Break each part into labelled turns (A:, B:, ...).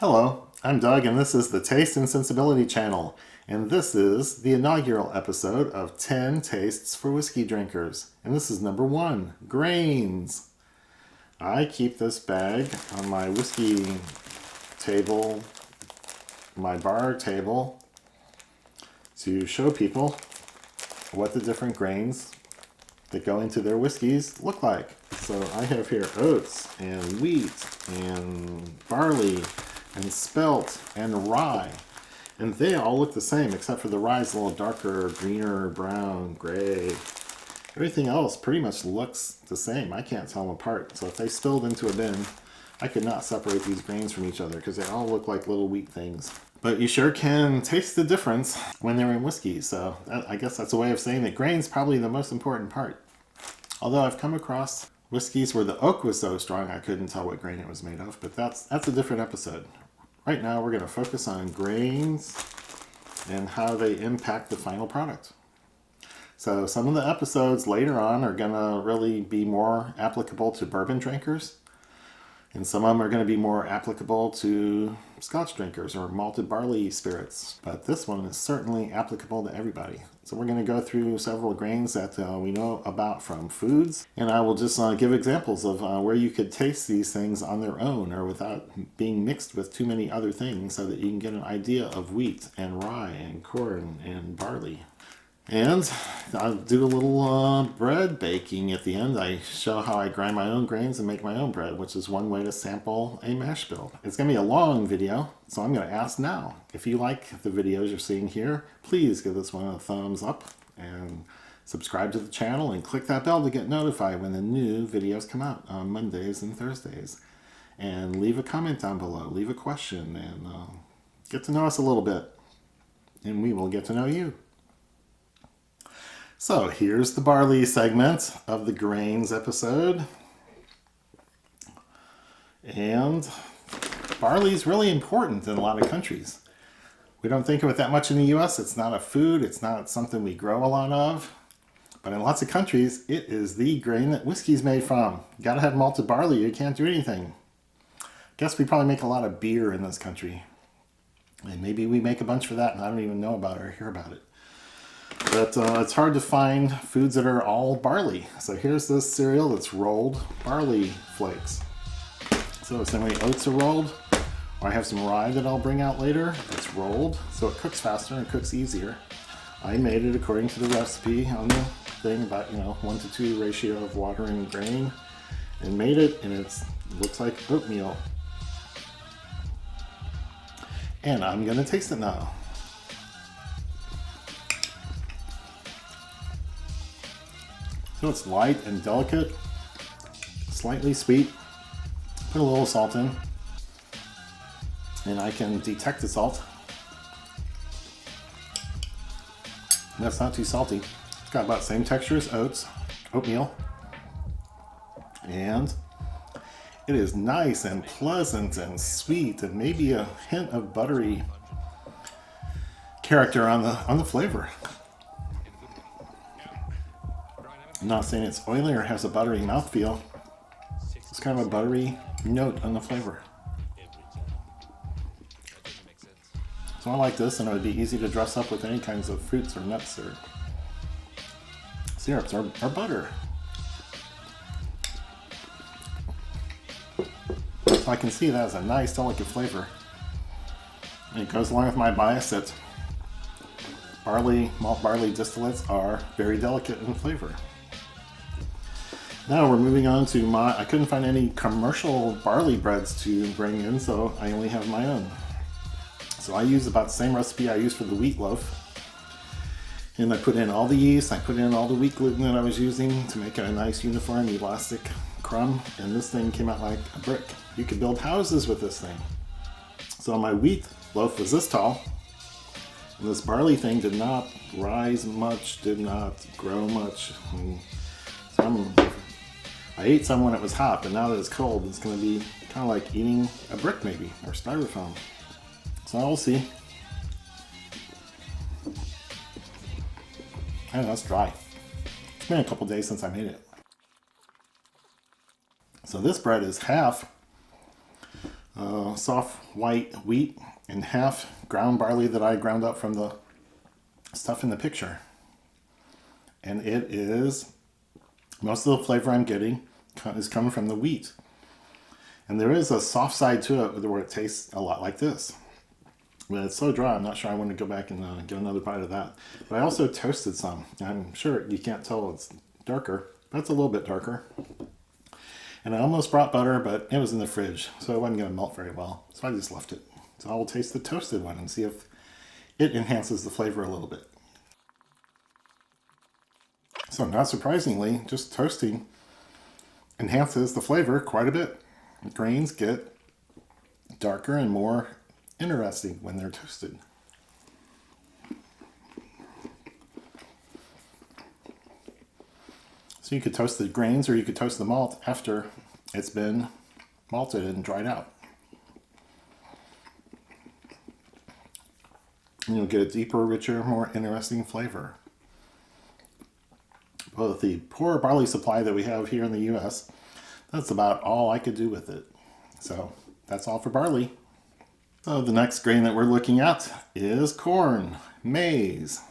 A: Hello, I'm Doug and this is the Taste and Sensibility channel, and this is the inaugural episode of 10 Tastes for Whiskey Drinkers, and this is number 1, grains. I keep this bag on my whiskey table, my bar table, to show people what the different grains that go into their whiskeys look like. So I have here oats and wheat and barley and spelt and rye, and they all look the same except for the rye is a little darker, greener, brown, gray. Everything else pretty much looks the same. I can't tell them apart. So if they spilled into a bin, I could not separate these grains from each other because they all look like little wheat things. But you sure can taste the difference when they're in whiskey. So I guess that's a way of saying that grain's probably the most important part. Although I've come across whiskeys where the oak was so strong I couldn't tell what grain it was made of, but that's a different episode. Right now we're going to focus on grains and how they impact the final product. So some of the episodes later on are going to really be more applicable to bourbon drinkers, and some of them are going to be more applicable to Scotch drinkers or malted barley spirits. But this one is certainly applicable to everybody. So we're going to go through several grains that we know about from foods. And I will just give examples of where you could taste these things on their own or without being mixed with too many other things, so that you can get an idea of wheat and rye and corn and barley. And I'll do a little bread baking at the end. I show how I grind my own grains and make my own bread, which is one way to sample a mash bill. It's going to be a long video, so I'm going to ask now. If you like the videos you're seeing here, please give this one a thumbs up and subscribe to the channel and click that bell to get notified when the new videos come out on Mondays and Thursdays. And leave a comment down below, leave a question, and get to know us a little bit. And we will get to know you. So here's the barley segment of the grains episode. And barley is really important in a lot of countries. We don't think of it that much in the US. It's not a food. It's not something we grow a lot of. But in lots of countries, it is the grain that whiskey is made from. You gotta have malted barley. You can't do anything. Guess we probably make a lot of beer in this country. And maybe we make a bunch for that and I don't even know about it or hear about it. But it's hard to find foods that are all barley. So here's this cereal that's rolled barley flakes. So some of the oats are rolled, or I have some rye that I'll bring out later. It's rolled, so it cooks faster and cooks easier. I made it according to the recipe on the thing, about 1 to 2 ratio of water and grain, and made it, and it looks like oatmeal. And I'm gonna taste it now. So it's light and delicate, slightly sweet, put a little salt in, and I can detect the salt. That's not too salty. It's got about the same texture as oatmeal, and it is nice and pleasant and sweet, and maybe a hint of buttery character on the flavor. I'm not saying it's oily or has a buttery mouthfeel. It's kind of a buttery note on the flavor. So I like this, and it would be easy to dress up with any kinds of fruits or nuts or syrups or butter. So I can see that as a nice, delicate flavor. And it goes along with my bias that malt barley distillates are very delicate in flavor. Now we're moving on to I couldn't find any commercial barley breads to bring in, so I only have my own. So I use about the same recipe I used for the wheat loaf. And I put in all the yeast, I put in all the wheat gluten that I was using to make it a nice uniform elastic crumb, and this thing came out like a brick. You could build houses with this thing. So my wheat loaf was this tall, and this barley thing did not rise much, did not grow much. I ate some when it was hot, but now that it's cold, it's going to be kind of like eating a brick maybe, or styrofoam. So we'll see. I don't know, it's dry. It's been a couple days since I made it. So this bread is half soft white wheat, and half ground barley that I ground up from the stuff in the picture. And it is, most of the flavor I'm getting is coming from the wheat. And there is a soft side to it where it tastes a lot like this. But it's so dry, I'm not sure I want to go back and get another bite of that. But I also toasted some. I'm sure you can't tell it's darker, but it's a little bit darker. And I almost brought butter, but it was in the fridge, so it wasn't going to melt very well. So I just left it. So I will taste the toasted one and see if it enhances the flavor a little bit. So not surprisingly, just toasting enhances the flavor quite a bit. The grains get darker and more interesting when they're toasted. So you could toast the grains or you could toast the malt after it's been malted and dried out. And you'll get a deeper, richer, more interesting flavor. Well, the poor barley supply that we have here in the US, that's about all I could do with it. So that's all for barley. So the next grain that we're looking at is corn, maize,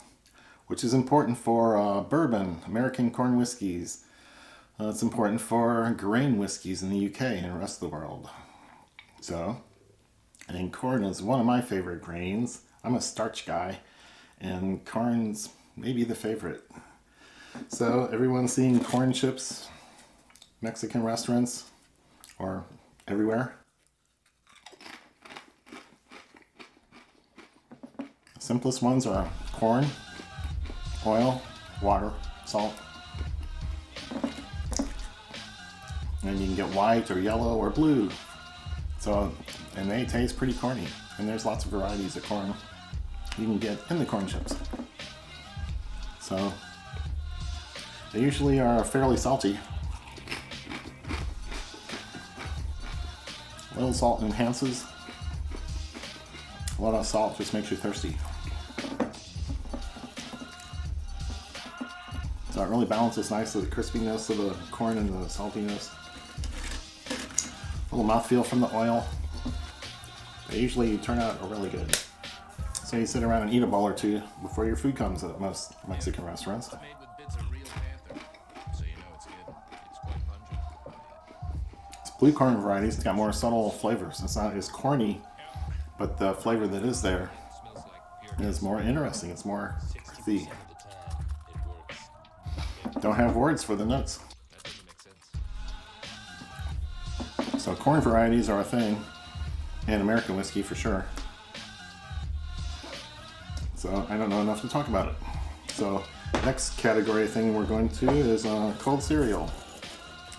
A: which is important for bourbon, American corn whiskies. It's important for grain whiskies in the UK and the rest of the world. So, and corn is one of my favorite grains. I'm a starch guy, and corn's maybe the favorite. So everyone's seeing corn chips, Mexican restaurants, or everywhere. Simplest ones are corn, oil, water, salt. And you can get white or yellow or blue. So, and they taste pretty corny. And there's lots of varieties of corn you can get in the corn chips. So, they usually are fairly salty. A little salt enhances. A lot of salt just makes you thirsty. So it really balances nicely the crispiness of the corn and the saltiness. A little mouthfeel from the oil. They usually turn out really good. So you sit around and eat a bowl or two before your food comes at most Mexican restaurants. It's blue corn varieties. It's got more subtle flavors. It's not as corny, but the flavor that is there is more interesting. It's more earthy. Don't have words for the notes. So corn varieties are a thing, and American whiskey for sure. So I don't know enough to talk about it. So next category thing we're going to is cold cereal.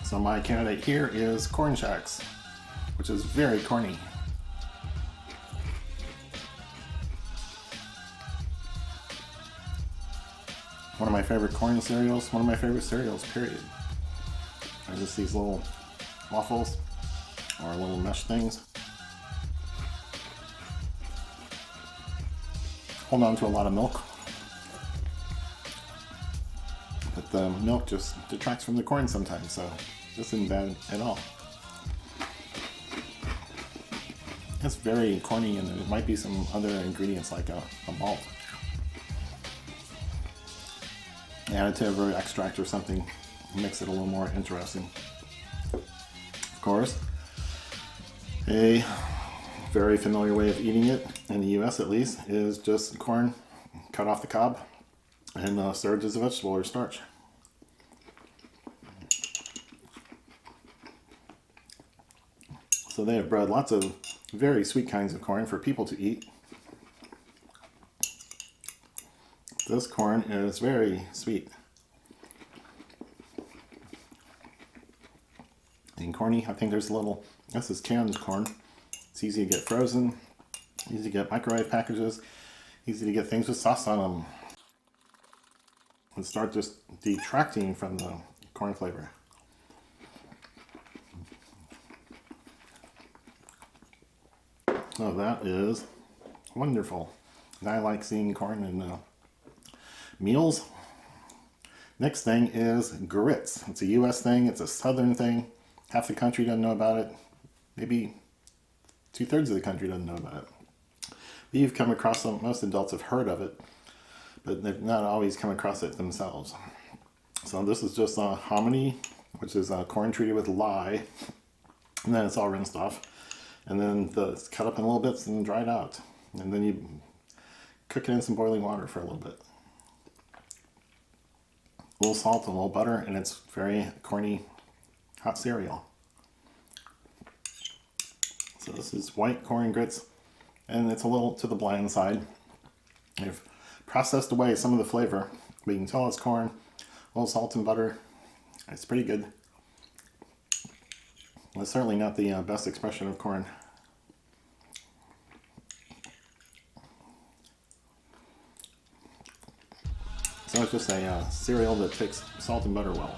A: So my candidate here is Corn Shacks, which is very corny. One of my favorite corn cereals, one of my favorite cereals, period. They're just these little waffles or little mesh things. Hold on to a lot of milk. But the milk just detracts from the corn sometimes, so this isn't bad at all. It's very corny, and there might be some other ingredients like a malt. Additive or extract or something makes it a little more interesting. Of course, a very familiar way of eating it, in the US at least, is just corn cut off the cob and served as a vegetable or starch. So they have bred lots of very sweet kinds of corn for people to eat. This corn is very sweet and corny. I think there's a little, this is canned corn. It's easy to get frozen, easy to get microwave packages, easy to get things with sauce on them. And start just detracting from the corn flavor. Oh, that is wonderful. And I like seeing corn in meals. Next thing is grits. It's a US thing, it's a southern thing. Half the country doesn't know about it. Maybe 2/3 of the country doesn't know about it. But you've come across them. Most adults have heard of it, but they've not always come across it themselves. So this is just hominy, which is corn treated with lye, and then it's all rinsed off, and then it's cut up in little bits and dried out, and then you cook it in some boiling water for a little bit. A little salt, a little butter, and it's very corny hot cereal. So this is white corn grits, and it's a little to the bland side. They've processed away some of the flavor, but you can tell it's corn, a little salt and butter. It's pretty good. It's certainly not the best expression of corn. So it's just a cereal that takes salt and butter well.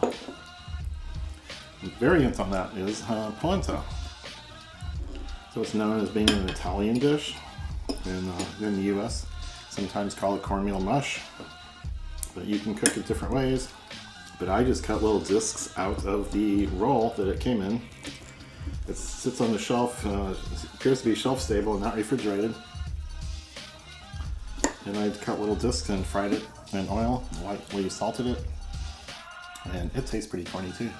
A: The variant on that is polenta. So it's known as being an Italian dish in the U.S. Sometimes called cornmeal mush, but you can cook it different ways. But I just cut little discs out of the roll that it came in. It sits on the shelf, appears to be shelf stable and not refrigerated. And I cut little discs and fried it in oil, lightly salted it, and it tastes pretty corny too.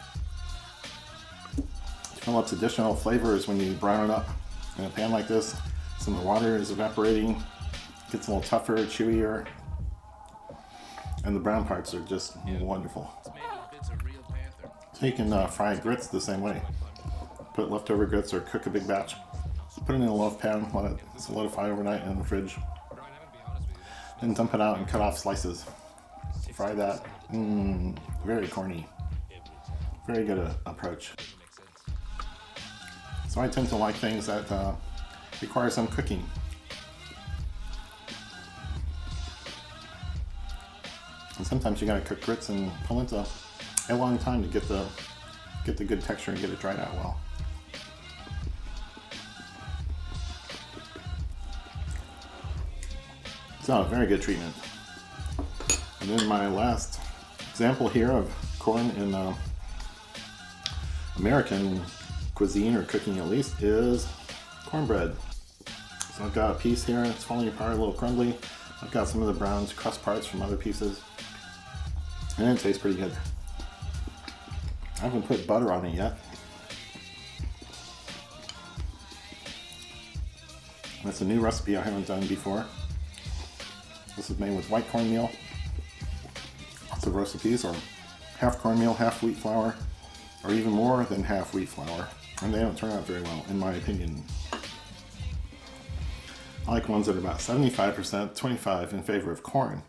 A: Develops additional flavors when you brown it up in a pan like this. Some of the water is evaporating, gets a little tougher, chewier, and the brown parts are just wonderful. So you can fry grits the same way. Put leftover grits or cook a big batch. Put it in a loaf pan, let it solidify overnight in the fridge. Then dump it out and cut off slices. Fry that. Very corny. Very good approach. So I tend to like things that require some cooking. And sometimes you gotta cook grits and polenta a long time to get the good texture and get it dried out well. So, very good treatment. And then my last example here of corn in American cuisine, or cooking at least, is cornbread. So I've got a piece here, it's falling apart, a little crumbly. I've got some of the brown crust parts from other pieces. And it tastes pretty good. I haven't put butter on it yet. That's a new recipe I haven't done before. This is made with white cornmeal. Lots of recipes are half cornmeal, half wheat flour, or even more than half wheat flour. And they don't turn out very well, in my opinion. I like ones that are about 75%, 25% in favor of corn.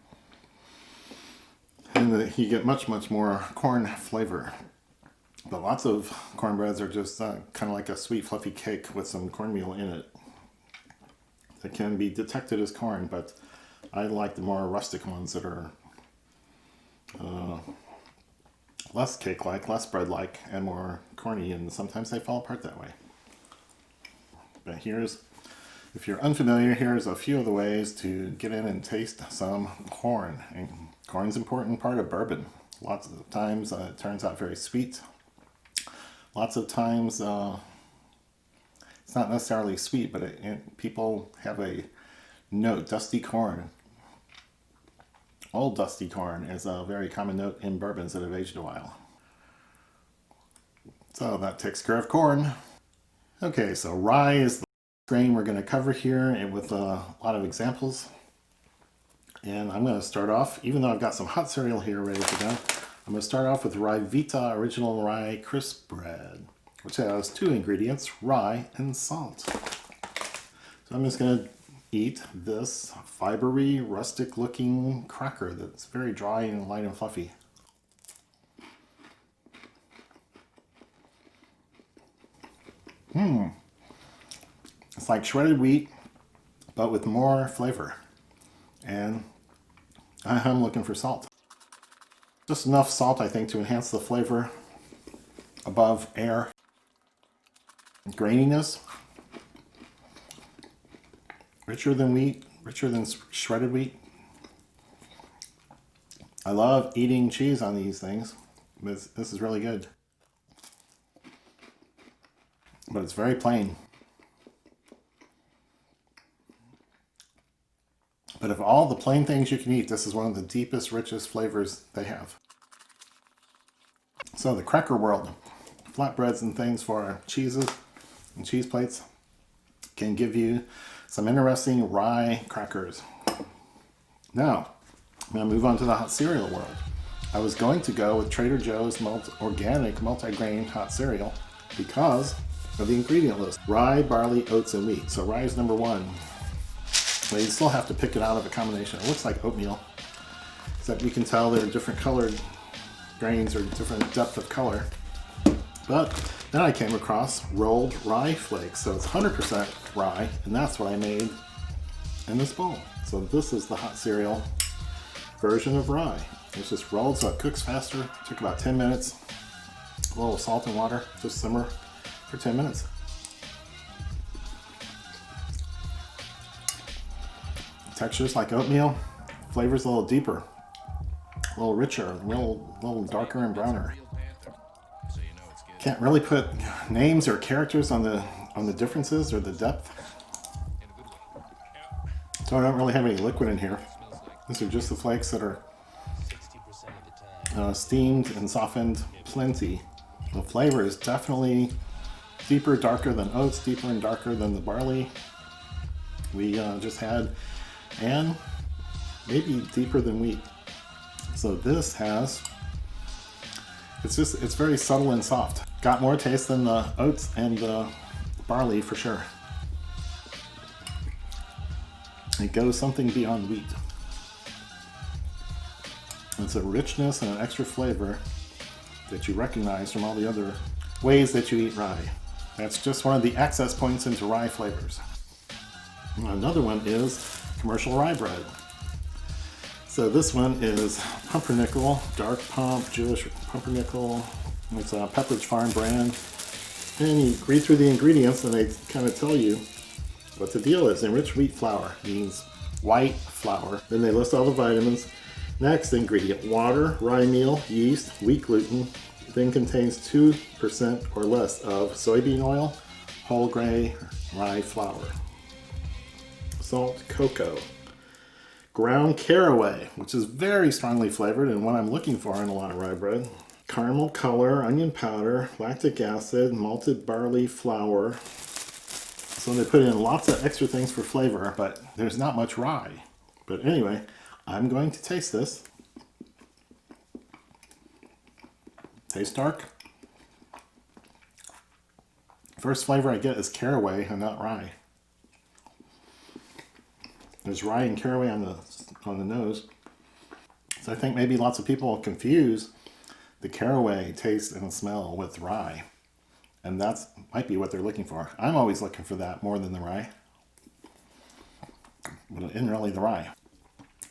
A: And you get much, much more corn flavor. But lots of cornbreads are just kind of like a sweet, fluffy cake with some cornmeal in it. That can be detected as corn, but I like the more rustic ones that are less cake-like, less bread-like, and more corny, and sometimes they fall apart that way. But if you're unfamiliar, here's a few of the ways to get in and taste some corn. And corn's an important part of bourbon. Lots of times it turns out very sweet. Lots of times it's not necessarily sweet, but people have a note. Dusty corn, old dusty corn, is a very common note in bourbons that have aged a while. So that takes care of corn. Okay, so rye is the grain we're going to cover here, and with a lot of examples. And I'm going to start off, even though I've got some hot cereal here ready to go, I'm going to start off with Rye Vita Original Rye Crisp Bread, which has 2 ingredients, rye and salt. So I'm just going to eat this fibery, rustic looking cracker that's very dry and light and fluffy. It's like shredded wheat, but with more flavor. And I'm looking for salt. Just enough salt, I think, to enhance the flavor above air. Graininess. Richer than wheat, richer than shredded wheat. I love eating cheese on these things. This is really good. But it's very plain. But of all the plain things you can eat, this is one of the deepest, richest flavors they have. So the cracker world, flatbreads and things for cheeses and cheese plates, can give you some interesting rye crackers. Now, I'm going to move on to the hot cereal world. I was going to go with Trader Joe's organic multi-grain hot cereal because of the ingredient list. Rye, barley, oats, and wheat. So rye is number one. But you still have to pick it out of a combination. It looks like oatmeal, except you can tell they're different colored grains or different depth of color. But then I came across rolled rye flakes. So it's 100% rye, and that's what I made in this bowl. So this is the hot cereal version of rye. It's just rolled so it cooks faster. It took about 10 minutes. A little salt and water, just simmer for 10 minutes. Textures like oatmeal, flavors a little deeper, a little richer, a little darker and browner. Can't really put names or characters on the differences or the depth. So I don't really have any liquid in here. These are just the flakes that are steamed and softened plenty. The flavor is definitely deeper, darker than oats, deeper and darker than the barley we just had, and maybe deeper than wheat. So this has, it's very subtle and soft. Got more taste than the oats and the barley for sure. It goes something beyond wheat. It's a richness and an extra flavor that you recognize from all the other ways that you eat rye. That's just one of the access points into rye flavors. Another one is commercial rye bread. So this one is pumpernickel, dark pump, Jewish pumpernickel. It's a Pepperidge Farm brand. And you read through the ingredients and they kind of tell you what the deal is. Enriched wheat flour means white flour. Then they list all the vitamins. Next ingredient, water, rye meal, yeast, wheat gluten. Then contains 2% or less of soybean oil, whole grain rye flour. Salt, cocoa. Ground caraway, which is very strongly flavored and what I'm looking for in a lot of rye bread. Caramel color, onion powder, lactic acid, malted barley flour. So they put in lots of extra things for flavor, but there's not much rye. But anyway, I'm going to taste this. Tastes dark. First flavor I get is caraway and not rye. There's rye and caraway on the nose. So I think maybe lots of people confuse the caraway taste and smell with rye. And that might be what they're looking for. I'm always looking for that more than the rye. But it isn't really the rye.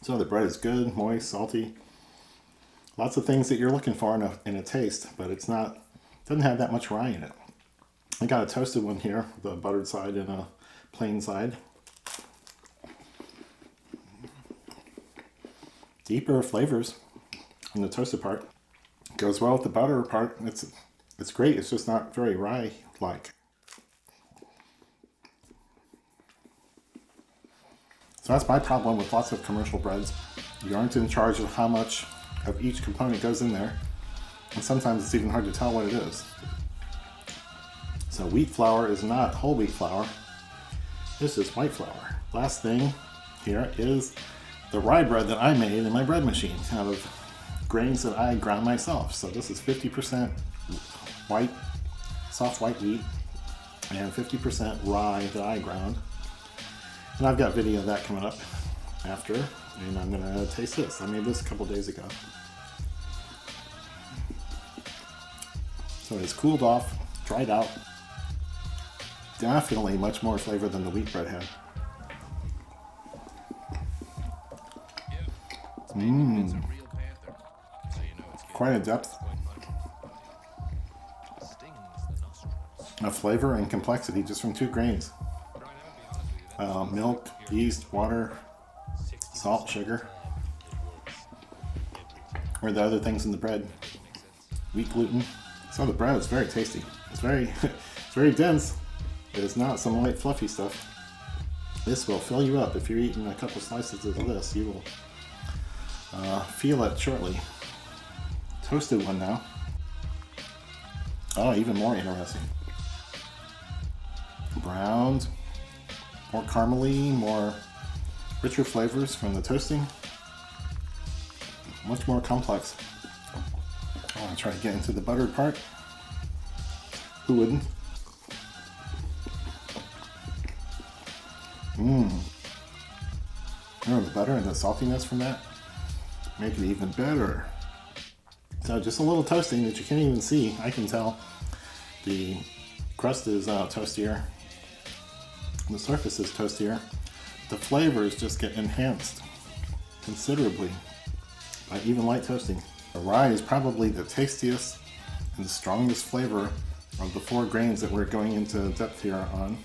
A: So the bread is good, moist, salty. Lots of things that you're looking for in a taste, but it's not, doesn't have that much rye in it. I got a toasted one here, the buttered side and a plain side. Deeper flavors in the toasted part. Goes well with the butter part. It's great. It's just not very rye-like. So that's my problem with lots of commercial breads. You aren't in charge of how much of each component goes in there. And sometimes it's even hard to tell what it is. So wheat flour is not whole wheat flour. This is white flour. Last thing here is the rye bread that I made in my bread machine out of grains that I ground myself. So this is 50% white, soft white wheat, and 50% rye that I ground. And I've got video of that coming up after, and I'm gonna taste this. I made this a couple days ago. So it's cooled off, dried out. Definitely much more flavor than the wheat bread had. Quite a depth of flavor and complexity just from 2 grains. Milk, yeast, water, salt, sugar. Or the other things in the bread. Wheat gluten. So the bread is very tasty. It's very, it's very dense. It is not some light fluffy stuff. This will fill you up. If you're eating a couple slices of this, you will feel it shortly. Toasted one now. Oh, even more interesting. Browned, more caramely, more richer flavors from the toasting. Much more complex. I want to try to get into the buttered part. Who wouldn't? Oh, the butter and the saltiness from that make it even better. So just a little toasting that you can't even see. I can tell the crust is toastier. The surface is toastier. The flavors just get enhanced considerably by even light toasting. The rye is probably the tastiest and the strongest flavor of the 4 grains that we're going into depth here on.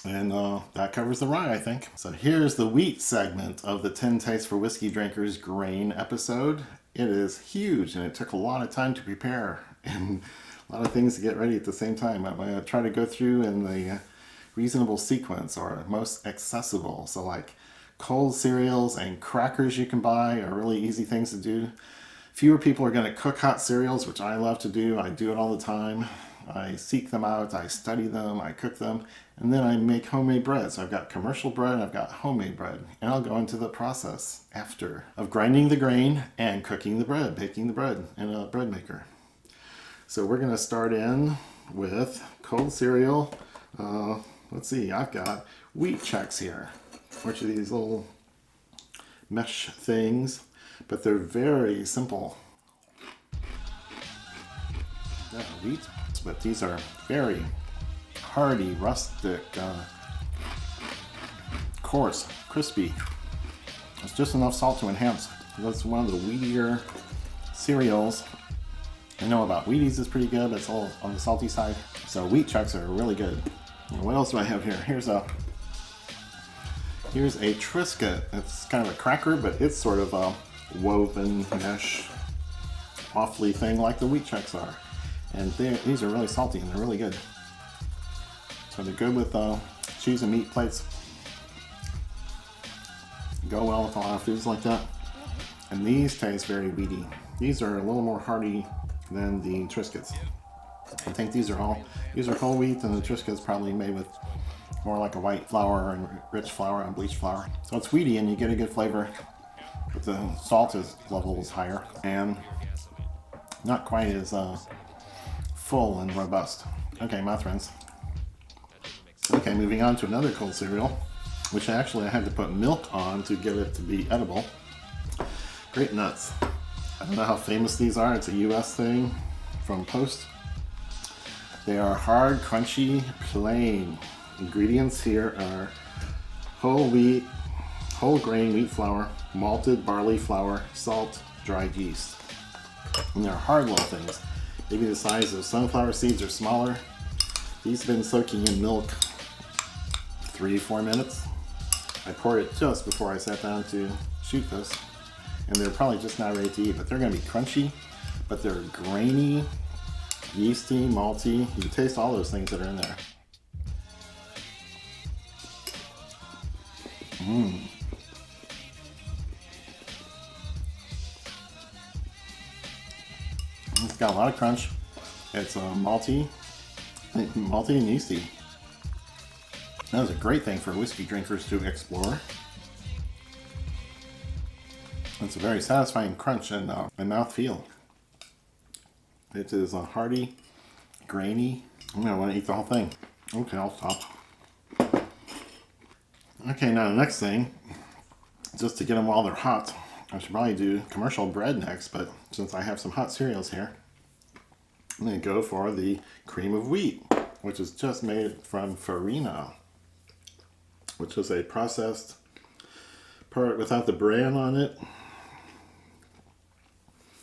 A: And that covers the rye, I think. So here's the wheat segment of the 10 Tastes for Whiskey Drinkers grain episode. It is huge and it took a lot of time to prepare and a lot of things to get ready at the same time. I'm going to try to go through in the reasonable sequence or most accessible. So like cold cereals and crackers you can buy are really easy things to do. Fewer people are going to cook hot cereals, which I love to do. I do it all the time. I seek them out, I study them, I cook them, and then I make homemade bread. So I've got commercial bread, I've got homemade bread, and I'll go into the process after of grinding the grain and cooking the bread, baking the bread in a bread maker. So we're going to start in with cold cereal. Let's see, I've got wheat checks here, which are these little mesh things, but they're very simple. Yeah, wheat. But these are very hearty, rustic, coarse, crispy. It's just enough salt to enhance. That's one of the wheatier cereals. I know about Wheaties is pretty good, but it's all on the salty side. So wheat checks are really good. And what else do I have here? Here's a Triscuit. It's kind of a cracker, but it's sort of a woven mesh waffly thing like the wheat checks are. And these are really salty and they're really good. So they're good with cheese and meat plates. Go well with a lot of foods like that. And these taste very wheaty. These are a little more hearty than the Triscuits. I think these are whole wheat, and the Triscuit's probably made with more like a white flour and rich flour and bleached flour. So it's wheaty and you get a good flavor, but the salt level is higher and not quite as full and robust. Okay, mouth rinse. Okay, moving on to another cold cereal, which actually I had to put milk on to get it to be edible. Grape nuts. I don't know how famous these are. It's a US thing from Post. They are hard, crunchy, plain. Ingredients here are whole grain wheat flour, malted barley flour, salt, dried yeast. And they're hard little things. Maybe the size of sunflower seeds or smaller. These have been soaking in milk 3-4 minutes. I poured it just before I sat down to shoot this. And they're probably just not ready to eat, but they're going to be crunchy, but they're grainy, yeasty, malty. You can taste all those things that are in there. It's got a lot of crunch. It's malty and yeasty. That was a great thing for whiskey drinkers to explore. It's a very satisfying crunch and mouthfeel. It is a hearty, grainy. I'm gonna want to eat the whole thing. Okay, I'll stop. Okay, now the next thing, just to get them while they're hot, I should probably do commercial bread next, but since I have some hot cereals here, I'm going to go for the cream of wheat, which is just made from farina, which is a processed part without the bran on it.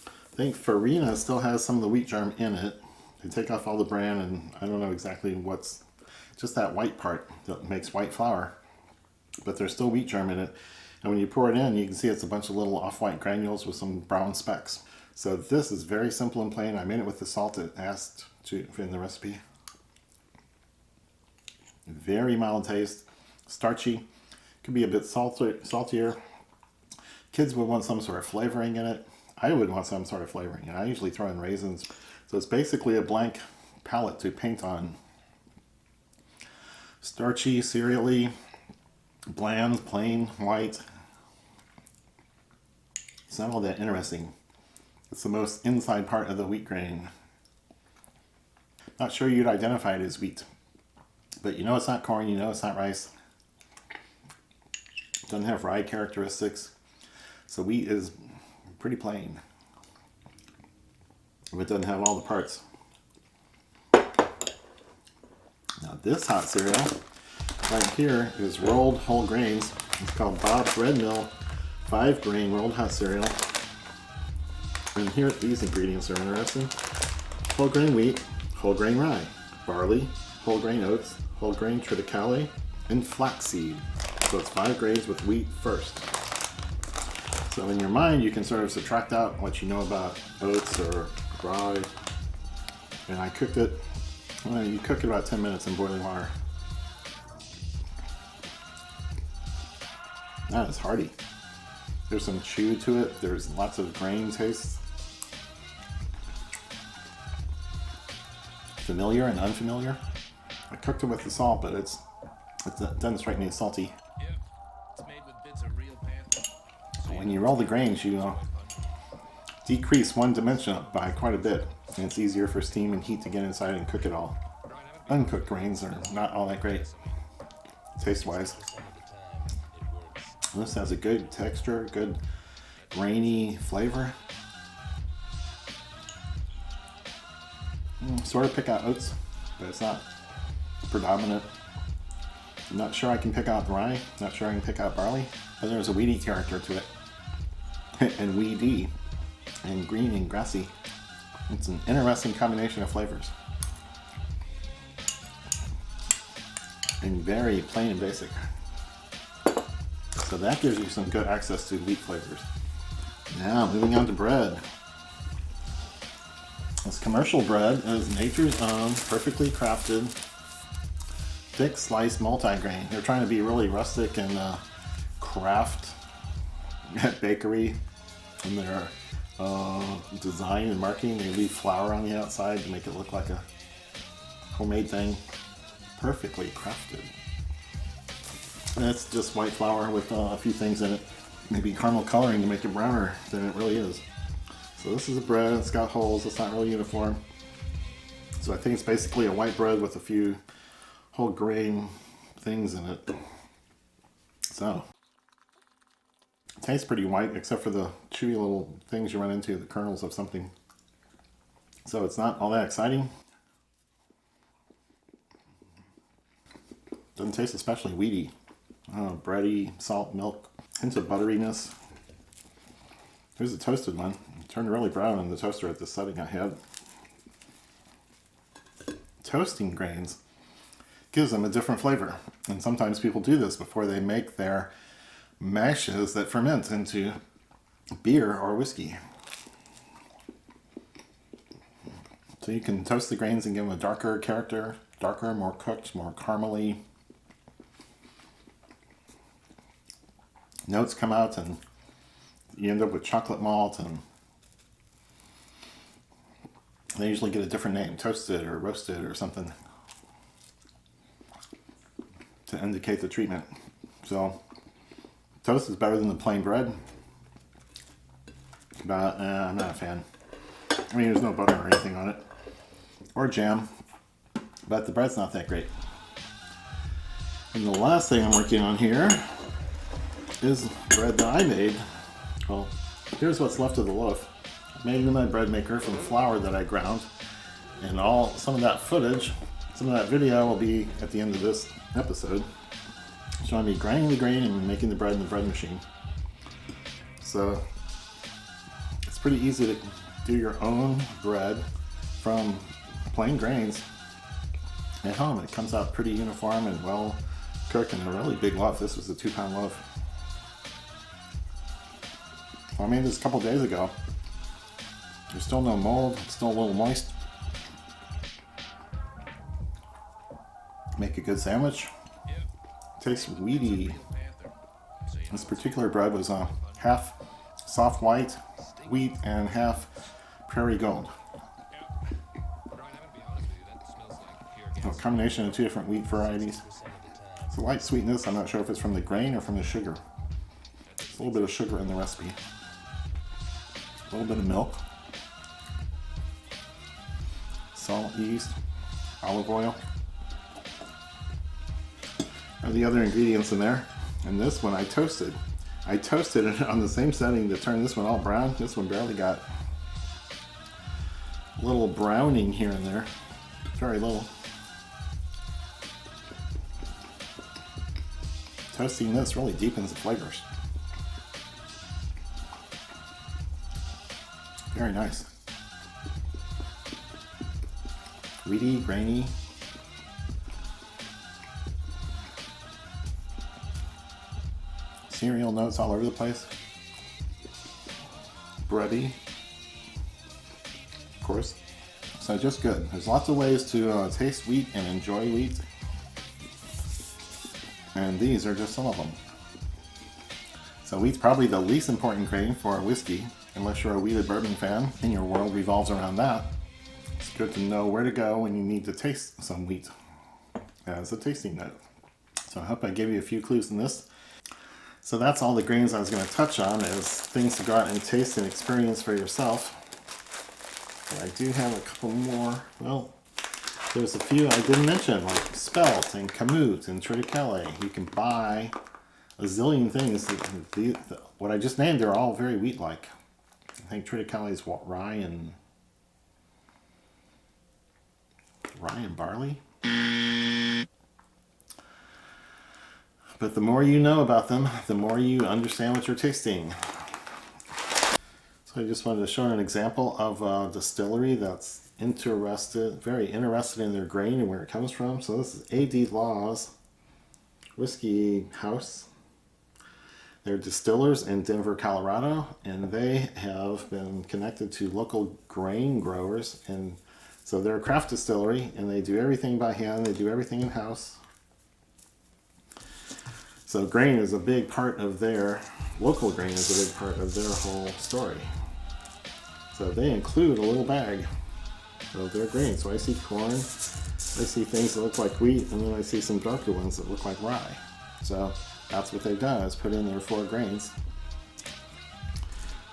A: I think farina still has some of the wheat germ in it. They take off all the bran, and I don't know exactly what's just that white part that makes white flour, but there's still wheat germ in it. And when you pour it in, you can see it's a bunch of little off-white granules with some brown specks. So this is very simple and plain. I made it with the salt it asked to in the recipe. Very mild taste. starchy. Could be a bit saltier. Kids would want some sort of flavoring in it. I would want some sort of flavoring, and I usually throw in raisins. So it's basically a blank palette to paint on. Starchy, cereally, bland, plain, white. It's not all that interesting. It's the most inside part of the wheat grain. Not sure you'd identify it as wheat, but you know it's not corn, you know it's not rice. It doesn't have rye characteristics, so wheat is pretty plain. It doesn't have all the parts. Now this hot cereal right here is rolled whole grains. It's called Bob's Red Mill 5-grain rolled hot cereal. And here these ingredients are interesting. Whole grain wheat, whole grain rye, barley, whole grain oats, whole grain triticale, and flaxseed. So it's 5 grains with wheat first. So in your mind you can sort of subtract out what you know about oats or rye. And I cooked it, well, you cook it about 10 minutes in boiling water. That is hearty. There's some chew to it. There's lots of grain taste. Familiar and unfamiliar. I cooked it with the salt, but it doesn't strike me as salty.
B: Yep. It's made with bits of real panther.
A: When you roll the grains, you decrease one dimension by quite a bit, and it's easier for steam and heat to get inside and cook it all. Uncooked grains are not all that great, taste-wise. This has a good texture, good grainy flavor. Sort of pick out oats, but it's not predominant. I'm not sure I can pick out rye, not sure I can pick out barley, but there's a weedy character to it. And weedy, and green and grassy. It's an interesting combination of flavors. And very plain and basic. So that gives you some good access to wheat flavors. Now, moving on to bread. This commercial bread is nature's own, perfectly crafted, thick sliced multigrain. They're trying to be really rustic and craft bakery in their design and marketing. They leave flour on the outside to make it look like a homemade thing. Perfectly crafted. And it's just white flour with a few things in it. Maybe caramel coloring to make it browner than it really is. So this is a bread, it's got holes, it's not really uniform. So I think it's basically a white bread with a few whole grain things in it. So, it tastes pretty white except for the chewy little things you run into, the kernels of something. So it's not all that exciting. Doesn't taste especially wheaty. Bready, salt, milk, hints of butteriness. Here's a toasted one. It turned really brown in the toaster at the setting I had. Toasting grains gives them a different flavor. And sometimes people do this before they make their mashes that ferment into beer or whiskey. So you can toast the grains and give them a darker character, darker, more cooked, more caramely. Notes come out and you end up with chocolate malt, and they usually get a different name, toasted or roasted or something, to indicate the treatment. So toast is better than the plain bread, but I'm not a fan. I mean, there's no butter or anything on it, or jam, but the bread's not that great. And the last thing I'm working on here is bread that I made. Well, here's what's left of the loaf. I made it in my bread maker from flour that I ground, and some of that footage, some of that video will be at the end of this episode, showing me grinding the grain and making the bread in the bread machine. So it's pretty easy to do your own bread from plain grains at home. It comes out pretty uniform and well cooked, and a really big loaf. This was a 2-pound loaf. I made this a couple days ago. There's still no mold, it's still a little moist. Make a good sandwich. tastes weedy. This particular bread was half soft white wheat and half prairie gold. A combination of two different wheat varieties. It's a light sweetness. I'm not sure if it's from the grain or from the sugar. There's a little bit of sugar in the recipe. A little bit of milk. Salt, yeast, olive oil. Are the other ingredients in there. And this one I toasted. I toasted it on the same setting to turn this one all brown. This one barely got a little browning here and there. Very little. Toasting this really deepens the flavors. Very nice. Weedy, grainy. Cereal notes all over the place. Bready. Of course. So just good. There's lots of ways to taste wheat and enjoy wheat. And these are just some of them. So wheat's probably the least important grain for a whiskey, unless you're a wheated bourbon fan and your world revolves around that. It's good to know where to go when you need to taste some wheat as a tasting note. So I hope I gave you a few clues in this. So that's all the grains I was going to touch on as things to go out and taste and experience for yourself. But I do have a couple more. Well, there's a few I didn't mention, like Spelt and Kamut and Triticale. You can buy a zillion things. What I just named, they're all very wheat-like. I think Triticale is what, rye and barley? But the more you know about them, the more you understand what you're tasting. So I just wanted to show an example of a distillery that's very interested in their grain and where it comes from. So this is A.D. Law's Whiskey House. They're distillers in Denver, Colorado, and they have been connected to local grain growers. And so they're a craft distillery, and they do everything by hand. They do everything in-house. So grain is a big part of local grain is a big part of their whole story. So they include a little bag of their grain. So I see corn, I see things that look like wheat, and then I see some darker ones that look like rye. So that's what they've done, is put in their 4 grains.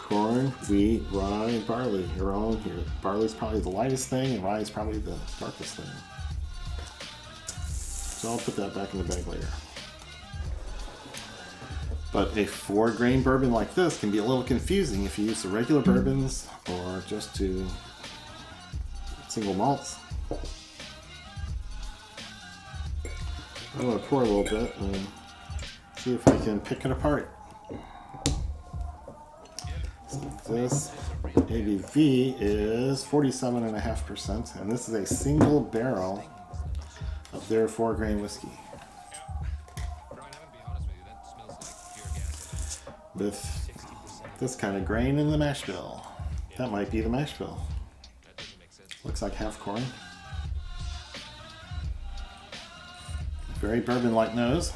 A: Corn, wheat, rye, and barley are all in here. Barley's probably the lightest thing, and rye is probably the darkest thing. So I'll put that back in the bag later. But a 4-grain bourbon like this can be a little confusing if you use the regular bourbons or just to single malts. I'm going to pour a little bit and see if I can pick it apart. So this ABV is 47.5%, and this is a single barrel of their 4-grain whiskey. With this kind of grain in the mash bill. That might be the mash bill. Looks like half corn. Very bourbon-like nose.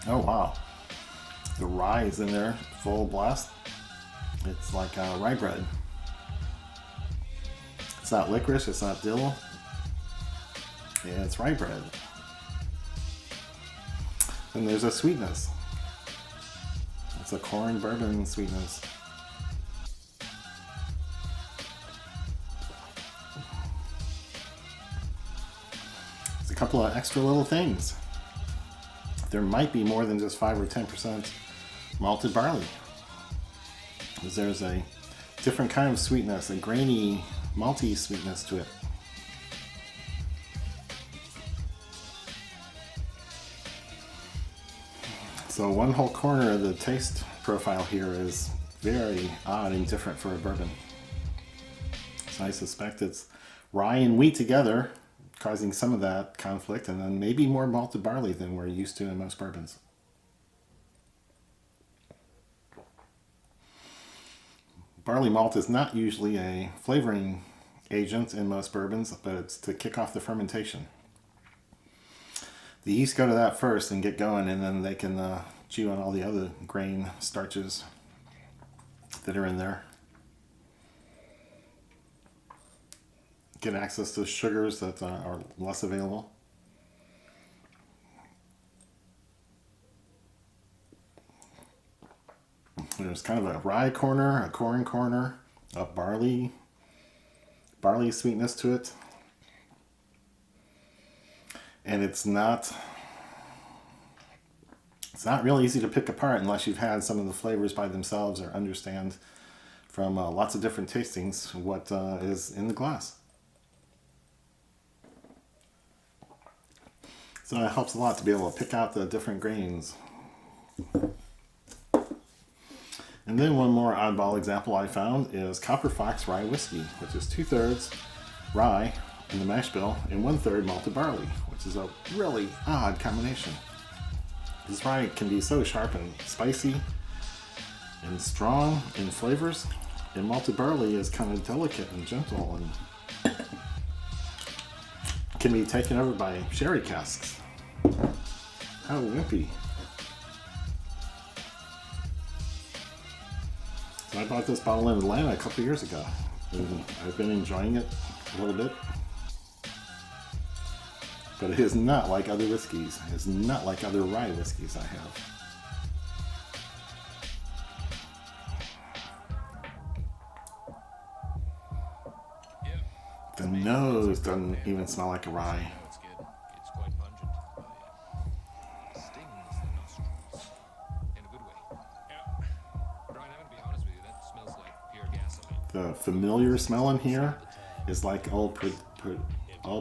A: Oh wow. The rye is in there, full blast. It's like rye bread. It's not licorice, it's not dill. Yeah, it's rye bread. And there's a sweetness. It's a corn bourbon sweetness. It's a couple of extra little things. There might be more than just 5 or 10% malted barley. Because there's a different kind of sweetness, a grainy, malty sweetness to it. So one whole corner of the taste profile here is very odd and different for a bourbon. So I suspect it's rye and wheat together, causing some of that conflict, and then maybe more malted barley than we're used to in most bourbons. barley malt is not usually a flavoring agent in most bourbons, but it's to kick off the fermentation. The yeast go to that first and get going, and then they can chew on all the other grain starches that are in there. Get access to sugars that are less available. There's kind of a rye corner, a corn corner, a barley sweetness to it. And it's not real easy to pick apart unless you've had some of the flavors by themselves or understand from lots of different tastings what is in the glass. So it helps a lot to be able to pick out the different grains. And then one more oddball example I found is Fox Rye Whisky, which is 2/3 rye in the mash bill and 1/3 malted barley, which is a really odd combination. This rye can be so sharp and spicy and strong in flavors, and malted barley is kind of delicate and gentle and can be taken over by sherry casks. How wimpy. So I bought this bottle in Atlanta a couple years ago, and I've been enjoying it a little bit. But it is not like other whiskeys. It is not like other rye whiskeys I have. The nose doesn't even smell like a rye.
B: It's good. It's quite pungent. Stings the nostrils in a good way. Yeah. Brian, I'm gonna be honest with you. That smells like pure gasoline.
A: The familiar smell in here is like Old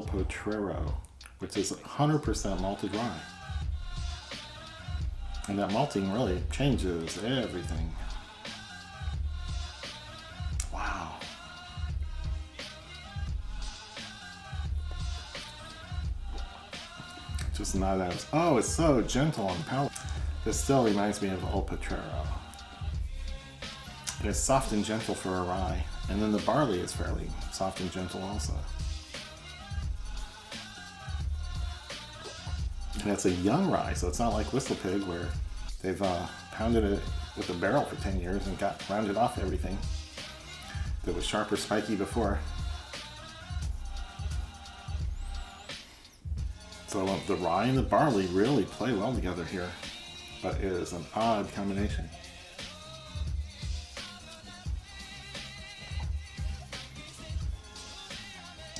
A: Potrero, which is 100% malted rye. And that malting really changes everything. Wow. Just not as... Oh, it's so gentle on the palate. This still reminds me of Old Potrero. It's soft and gentle for a rye. And then the barley is fairly soft and gentle also. And it's a young rye, so it's not like Whistle Pig where they've pounded it with a barrel for 10 years and got rounded off everything that was sharp or spiky before. So the rye and the barley really play well together here, but it is an odd combination.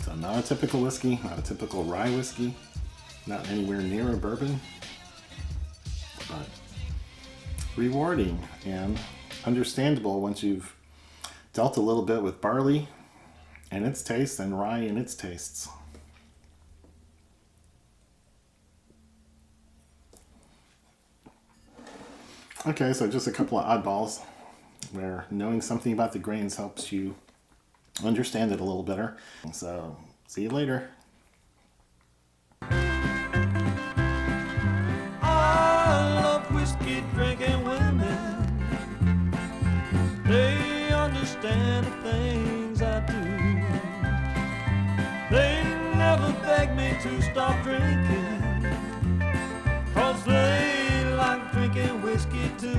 A: So not a typical whiskey, not a typical rye whiskey. Not anywhere near a bourbon, but rewarding and understandable once you've dealt a little bit with barley and its taste and rye and its tastes. Okay, so just a couple of oddballs where knowing something about the grains helps you understand it a little better. So, see you later.
C: Drinking women, they understand the things I do. They never beg me to stop drinking, 'cause they like drinking whiskey too.